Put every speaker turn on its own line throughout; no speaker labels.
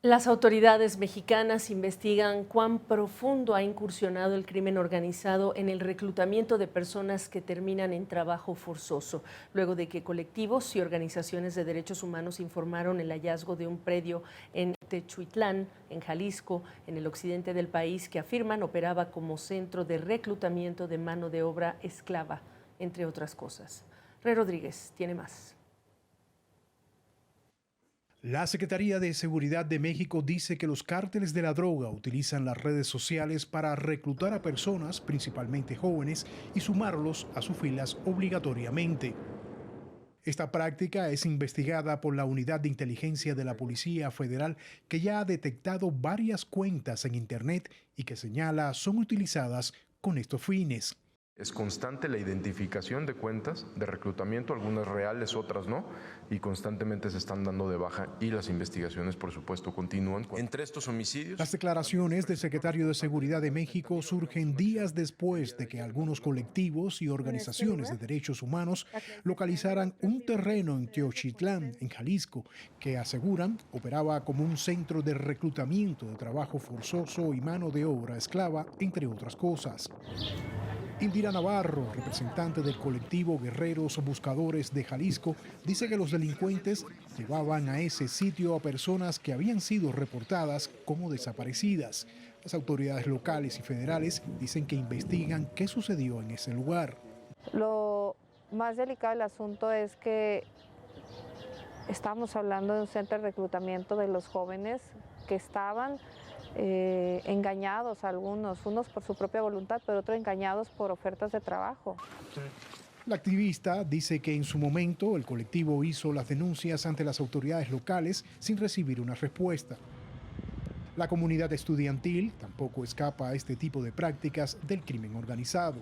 Las autoridades mexicanas investigan cuán profundo ha incursionado el crimen organizado en el reclutamiento de personas que terminan en trabajo forzoso, luego de que colectivos y organizaciones de derechos humanos informaron el hallazgo de un predio en Techuitlán, en Jalisco, en el occidente del país, que afirman operaba como centro de reclutamiento de mano de obra esclava, entre otras cosas. Rey Rodríguez tiene más.
La Secretaría de Seguridad de México dice que los cárteles de la droga utilizan las redes sociales para reclutar a personas, principalmente jóvenes, y sumarlos a sus filas obligatoriamente. Esta práctica es investigada por la Unidad de Inteligencia de la Policía Federal, que ya ha detectado varias cuentas en Internet y que señala son utilizadas con estos fines.
Es constante la identificación de cuentas de reclutamiento, algunas reales, otras no, y constantemente se están dando de baja y las investigaciones, por supuesto, continúan. Entre estos homicidios...
Las declaraciones del secretario de Seguridad de México surgen días después de que algunos colectivos y organizaciones de derechos humanos localizaran un terreno en Teochitlán, en Jalisco, que aseguran operaba como un centro de reclutamiento de trabajo forzoso y mano de obra esclava, entre otras cosas. Indira Navarro, representante del colectivo Guerreros Buscadores de Jalisco, dice que los delincuentes llevaban a ese sitio a personas que habían sido reportadas como desaparecidas. Las autoridades locales y federales dicen que investigan qué sucedió en ese lugar.
Lo más delicado del asunto es que estamos hablando de un centro de reclutamiento de los jóvenes que estaban engañados, unos por su propia voluntad, pero otros engañados por ofertas de trabajo.
La activista dice que en su momento el colectivo hizo las denuncias ante las autoridades locales sin recibir una respuesta. La comunidad estudiantil tampoco escapa a este tipo de prácticas del crimen organizado.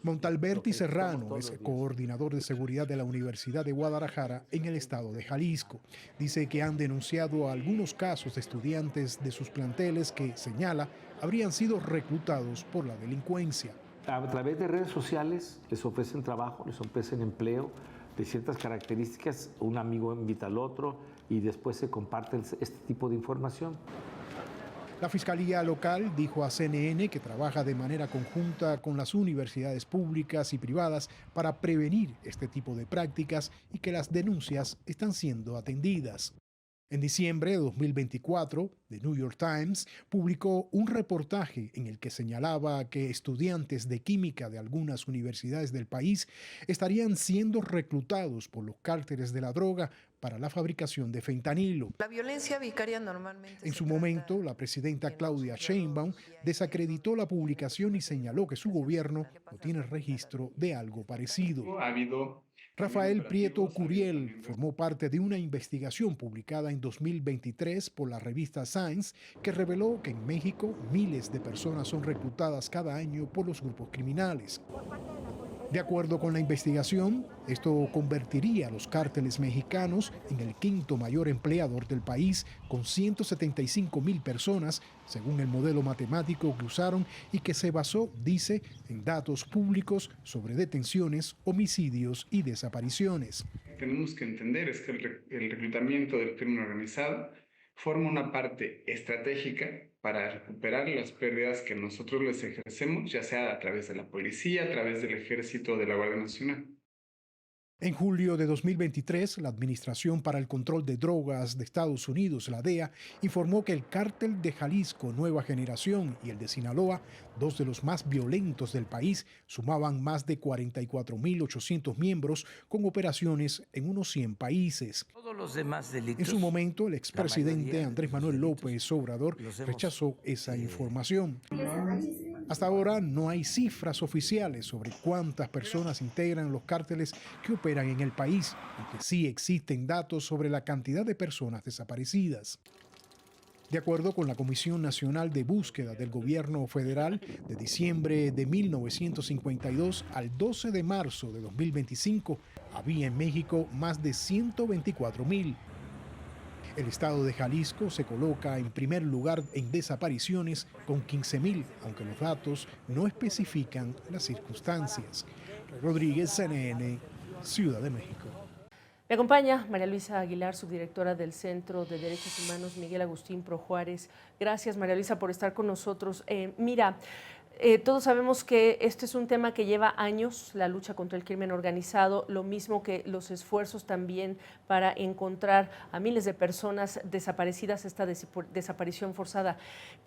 Montalberti Serrano es coordinador de seguridad de la Universidad de Guadalajara en el estado de Jalisco. Dice que han denunciado algunos casos de estudiantes de sus planteles que, señala, habrían sido reclutados por la delincuencia.
A través de redes sociales les ofrecen trabajo, les ofrecen empleo de ciertas características, un amigo invita al otro y después se comparte este tipo de información.
La Fiscalía Local dijo a CNN que trabaja de manera conjunta con las universidades públicas y privadas para prevenir este tipo de prácticas y que las denuncias están siendo atendidas. En diciembre de 2024, The New York Times publicó un reportaje en el que señalaba que estudiantes de química de algunas universidades del país estarían siendo reclutados por los cárteles de la droga para la fabricación de fentanilo.
La violencia vicaria normalmente...
En su momento, la presidenta Claudia Sheinbaum desacreditó la publicación y señaló que su gobierno no tiene registro de algo parecido. Rafael Prieto Curiel formó parte de una investigación publicada en 2023 por la revista Science que reveló que en México miles de personas son reclutadas cada año por los grupos criminales. De acuerdo con la investigación, esto convertiría a los cárteles mexicanos en el quinto mayor empleador del país, con 175,000 personas, según el modelo matemático que usaron y que se basó, dice, en datos públicos sobre detenciones, homicidios y desapariciones.
Tenemos que entender es que el reclutamiento del crimen organizado forma una parte estratégica para recuperar las pérdidas que nosotros les ejercemos, ya sea a través de la policía, a través del ejército, de la Guardia Nacional.
En julio de 2023, la Administración para el Control de Drogas de Estados Unidos, la DEA, informó que el cártel de Jalisco Nueva Generación y el de Sinaloa, dos de los más violentos del país, sumaban más de 44,800 miembros con operaciones en unos 100 países.
Todos los demás delitos,
en su momento, el expresidente Andrés Manuel López Obrador rechazó esa información. Hasta ahora no hay cifras oficiales sobre cuántas personas integran los cárteles que operan en el país, aunque sí existen datos sobre la cantidad de personas desaparecidas. De acuerdo con la Comisión Nacional de Búsqueda del Gobierno Federal, de diciembre de 1952 al 12 de marzo de 2025, había en México más de 124,000. El estado de Jalisco se coloca en primer lugar en desapariciones con 15,000, aunque los datos no especifican las circunstancias. Rodríguez, CNN, Ciudad de México.
Me acompaña María Luisa Aguilar, subdirectora del Centro de Derechos Humanos Miguel Agustín Pro Juárez. Gracias, María Luisa, por estar con nosotros. Todos sabemos que este es un tema que lleva años, la lucha contra el crimen organizado, lo mismo que los esfuerzos también para encontrar a miles de personas desaparecidas, esta desaparición forzada.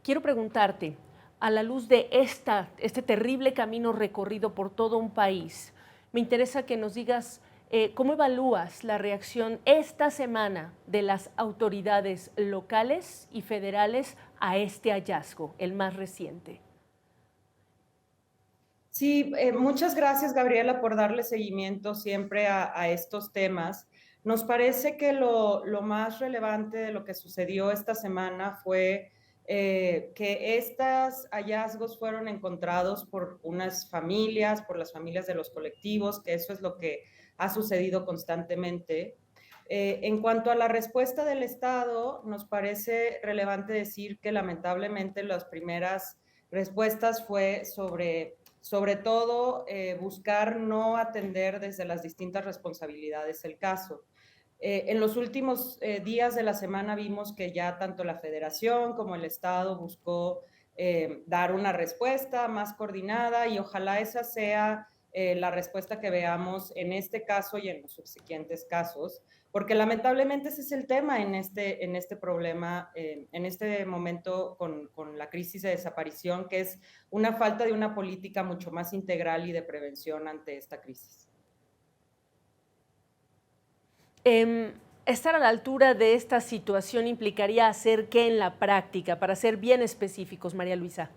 Quiero preguntarte, a la luz de este terrible camino recorrido por todo un país, me interesa que nos digas ¿cómo evalúas la reacción esta semana de las autoridades locales y federales a este hallazgo, el más reciente?
Sí, muchas gracias, Gabriela, por darle seguimiento siempre a estos temas. Nos parece que lo más relevante de lo que sucedió esta semana fue que estos hallazgos fueron encontrados por unas familias, por las familias de los colectivos, que eso es lo que ha sucedido constantemente. En cuanto a la respuesta del Estado, nos parece relevante decir que lamentablemente las primeras respuestas fue sobre todo buscar no atender desde las distintas responsabilidades el caso. En los últimos días de la semana vimos que ya tanto la Federación como el Estado buscó dar una respuesta más coordinada y ojalá esa sea la respuesta que veamos en este caso y en los subsiguientes casos, porque lamentablemente ese es el tema en este problema, en este momento con la crisis de desaparición, que es una falta de una política mucho más integral y de prevención ante esta crisis.
Estar a la altura de esta situación implicaría hacer qué en la práctica, para ser bien específicos, María Luisa.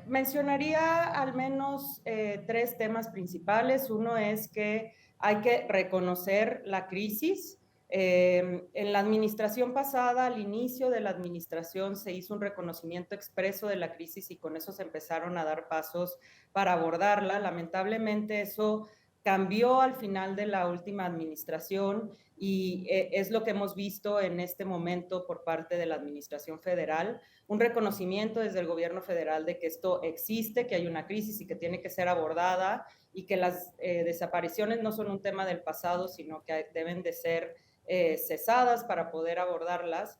Mencionaría al menos 3 temas principales. Uno es que hay que reconocer la crisis. En la administración pasada, al inicio de la administración, se hizo un reconocimiento expreso de la crisis y con eso se empezaron a dar pasos para abordarla. Lamentablemente eso cambió al final de la última administración y es lo que hemos visto en este momento por parte de la administración federal, un reconocimiento desde el gobierno federal de que esto existe, que hay una crisis y que tiene que ser abordada y que las desapariciones no son un tema del pasado, sino que deben de ser cesadas para poder abordarlas.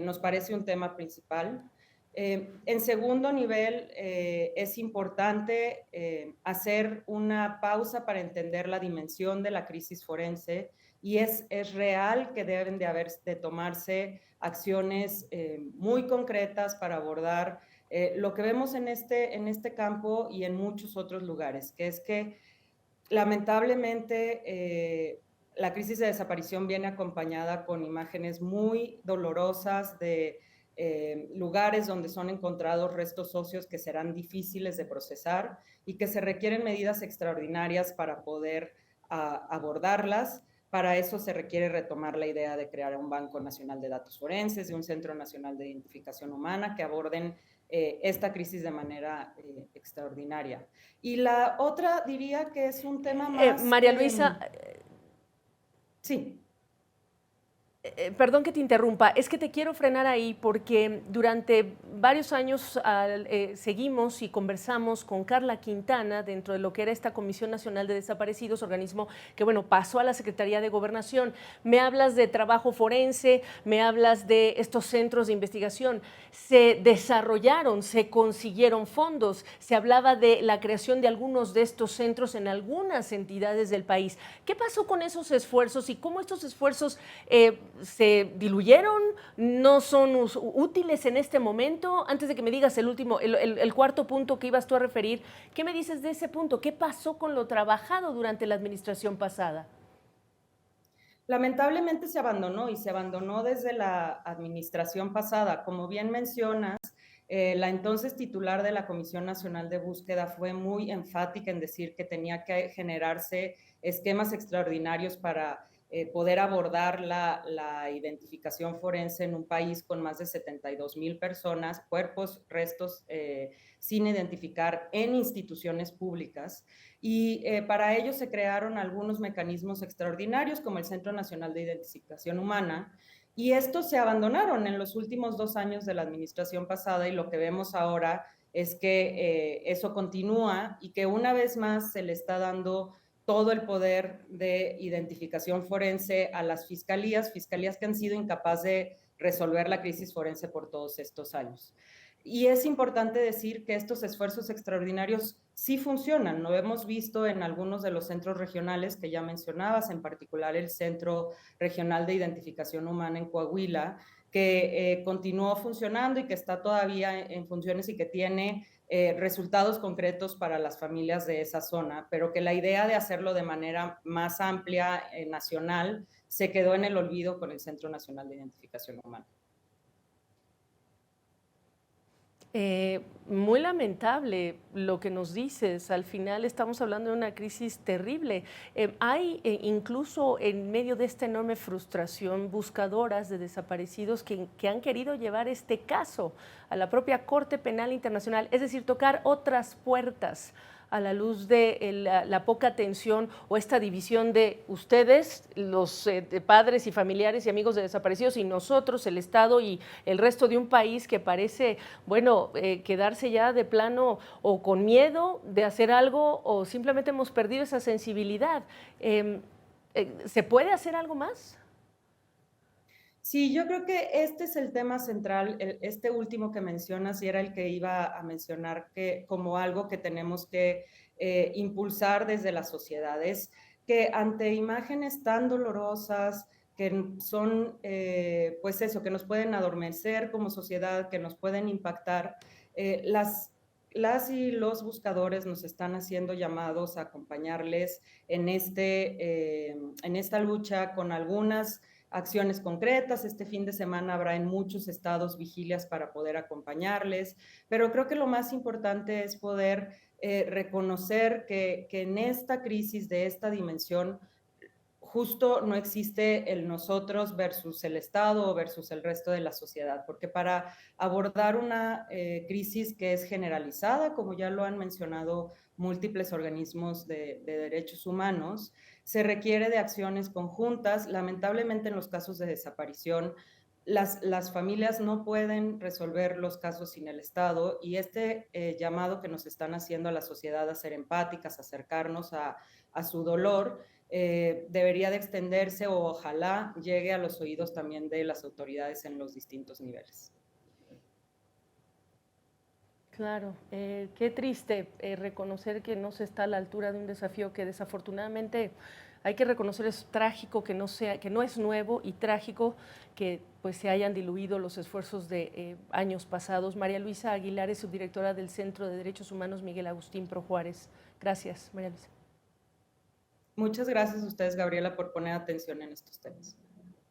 Nos parece un tema principal. En segundo nivel, es importante hacer una pausa para entender la dimensión de la crisis forense y es real que deben de tomarse acciones muy concretas para abordar lo que vemos en este campo y en muchos otros lugares, que es que lamentablemente la crisis de desaparición viene acompañada con imágenes muy dolorosas de lugares donde son encontrados restos óseos que serán difíciles de procesar y que se requieren medidas extraordinarias para poder abordarlas. Para eso se requiere retomar la idea de crear un Banco Nacional de Datos Forenses, de un Centro Nacional de Identificación Humana que aborden esta crisis de manera extraordinaria. Y la otra diría que es un tema más...
María Luisa...
Sí.
Perdón que te interrumpa, es que te quiero frenar ahí porque durante varios años seguimos y conversamos con Carla Quintana dentro de lo que era esta Comisión Nacional de Desaparecidos, organismo que, bueno, pasó a la Secretaría de Gobernación. Me hablas de trabajo forense, me hablas de estos centros de investigación. Se desarrollaron, se consiguieron fondos, se hablaba de la creación de algunos de estos centros en algunas entidades del país. ¿Qué pasó con esos esfuerzos y cómo estos esfuerzos se diluyeron, no son útiles en este momento? Antes de que me digas el cuarto punto que ibas tú a referir, ¿qué me dices de ese punto? ¿Qué pasó con lo trabajado durante la administración pasada?
Lamentablemente se abandonó y se abandonó desde la administración pasada. Como bien mencionas, la entonces titular de la Comisión Nacional de Búsqueda fue muy enfática en decir que tenía que generarse esquemas extraordinarios para poder abordar la identificación forense en un país con más de 72,000 personas, cuerpos, restos sin identificar en instituciones públicas. Y para ello se crearon algunos mecanismos extraordinarios como el Centro Nacional de Identificación Humana, y estos se abandonaron en los últimos 2 años de la administración pasada y lo que vemos ahora es que eso continúa y que una vez más se le está dando todo el poder de identificación forense a las fiscalías que han sido incapaces de resolver la crisis forense por todos estos años. Y es importante decir que estos esfuerzos extraordinarios sí funcionan. Lo hemos visto en algunos de los centros regionales que ya mencionabas, en particular el Centro Regional de Identificación Humana en Coahuila, que continuó funcionando y que está todavía en funciones y que tiene resultados concretos para las familias de esa zona, pero que la idea de hacerlo de manera más amplia, nacional, se quedó en el olvido con el Centro Nacional de Identificación Humana.
Muy lamentable lo que nos dices. Al final estamos hablando de una crisis terrible. Hay incluso en medio de esta enorme frustración buscadoras de desaparecidos que han querido llevar este caso a la propia Corte Penal Internacional, es decir, tocar otras puertas a la luz de la poca atención o esta división de ustedes, los padres y familiares y amigos de desaparecidos, y nosotros, el Estado y el resto de un país que parece, bueno, quedarse ya de plano o con miedo de hacer algo o simplemente hemos perdido esa sensibilidad. ¿Se puede hacer algo más?
Sí, yo creo que este es el tema central, este último que mencionas, y era el que iba a mencionar que, como algo que tenemos que impulsar desde las sociedades, que ante imágenes tan dolorosas, que son, pues eso, que nos pueden adormecer como sociedad, que nos pueden impactar, las y los buscadores nos están haciendo llamados a acompañarles en esta lucha con algunas acciones concretas. Este fin de semana habrá en muchos estados vigilias para poder acompañarles, pero creo que lo más importante es poder reconocer que en esta crisis de esta dimensión justo no existe el nosotros versus el Estado o versus el resto de la sociedad, porque para abordar una crisis que es generalizada, como ya lo han mencionado múltiples organismos de derechos humanos, se requiere de acciones conjuntas. Lamentablemente, en los casos de desaparición, las familias no pueden resolver los casos sin el Estado, y este llamado que nos están haciendo a la sociedad a ser empáticas, a acercarnos a su dolor, debería de extenderse o ojalá llegue a los oídos también de las autoridades en los distintos niveles.
Claro, qué triste reconocer que no se está a la altura de un desafío que desafortunadamente hay que reconocer es trágico, que no es nuevo, y trágico que pues se hayan diluido los esfuerzos de años pasados. María Luisa Aguilar es subdirectora del Centro de Derechos Humanos Miguel Agustín Pro Juárez. Gracias, María Luisa.
Muchas gracias a ustedes, Gabriela, por poner atención en estos temas.